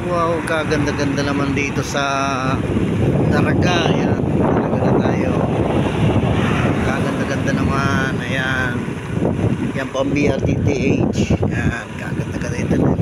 Wow, kaganda-ganda naman dito sa Daraga. Ayan, Daraga na tayo. Kaganda-ganda naman. Ayan. Yan po ang BRTTH. Ayan, kaganda-ganda ito.